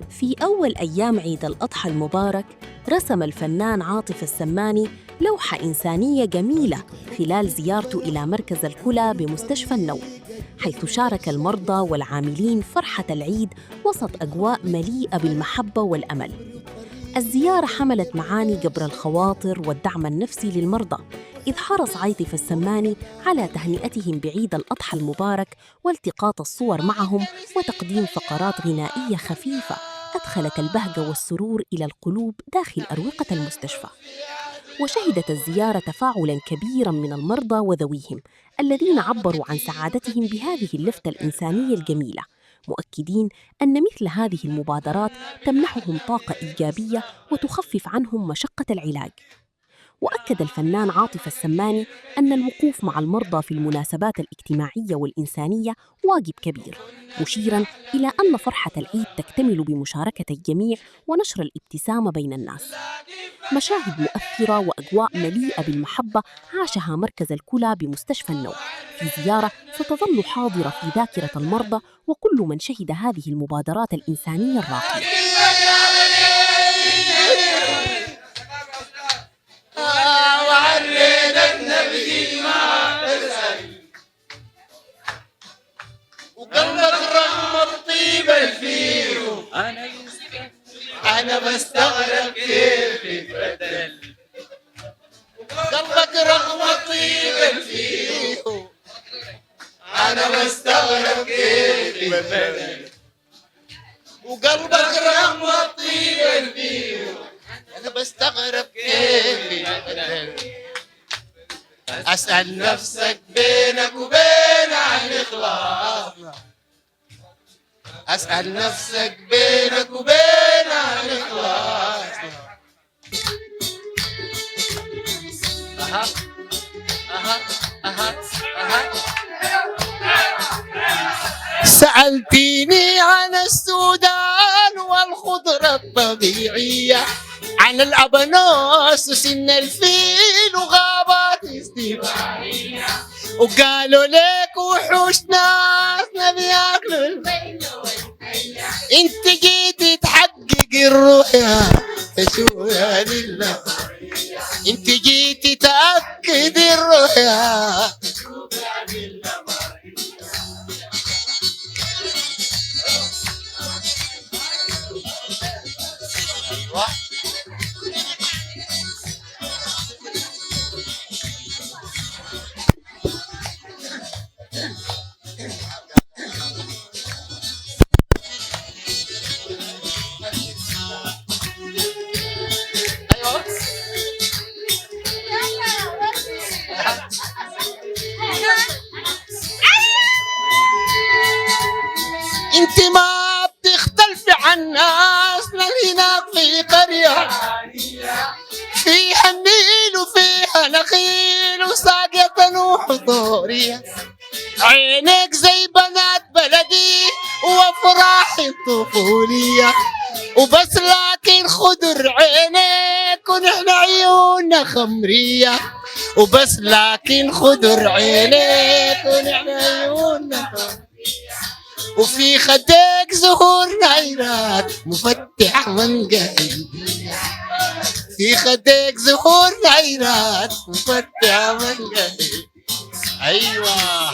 في أول أيام عيد الأضحى المبارك، رسم الفنان عاطف السماني لوحة إنسانية جميلة خلال زيارته إلى مركز الكلى بمستشفى النوم، حيث شارك المرضى والعاملين فرحة العيد وسط أجواء مليئة بالمحبة والأمل. الزيارة حملت معاني جبر الخواطر والدعم النفسي للمرضى، إذ حرص عاطف السماني على تهنئتهم بعيد الأضحى المبارك والتقاط الصور معهم وتقديم فقرات غنائية خفيفة أدخلت البهجة والسرور إلى القلوب داخل أروقة المستشفى. وشهدت الزيارة تفاعلاً كبيراً من المرضى وذويهم الذين عبروا عن سعادتهم بهذه اللفتة الإنسانية الجميلة، مؤكدين أن مثل هذه المبادرات تمنحهم طاقة إيجابية وتخفف عنهم مشقة العلاج. وأكد الفنان عاطف السماني أن الوقوف مع المرضى في المناسبات الاجتماعية والإنسانية واجب كبير، مشيراً إلى أن فرحة العيد تكتمل بمشاركة الجميع ونشر الابتسامة بين الناس. مشاهد مؤثرة وأجواء مليئة بالمحبة عاشها مركز الكلى بمستشفى النوم في زيارة ستظل حاضرة في ذاكرة المرضى وكل من شهد هذه المبادرات الإنسانية الراقية. أنا بستغرب كيف بدل قلبك رغم طيب فيه. أنا بستغرب كيف بدل وقلبك رغم طيب فيه. أنا بستغرب كيف بدل. أسأل نفسك بينك وبين عن إخلاصنا. أسأل نفسك بينك وبين عن إخلاصنا. سألتيني عن السودان والخضرة الطبيعية، عن الأبانوس وسن الفيل وغابات استوائية، وقالوا لك وحوش ناسنا بياكلوا البين والحية. انت جيتي تحقق الرؤيا تشوفها لله. انت جيتي تأكد الرؤيا تشوفها لله. انت ما بتختلفي عن ناسنا هناك في قرية فيها النيل وفيها نخيل وساقية وحضورية. عينك زي بنات بلدي وافراح الطفولية، وبس لكن خضر عينك ونحن عيوننا خمرية. وبس لكن خضر عينك ونحن عيوننا خمرية. وفي خدك زهور نايرات مفتح من قلبي. في خدك زهور نايرات مفتح من قلبي. أيوة.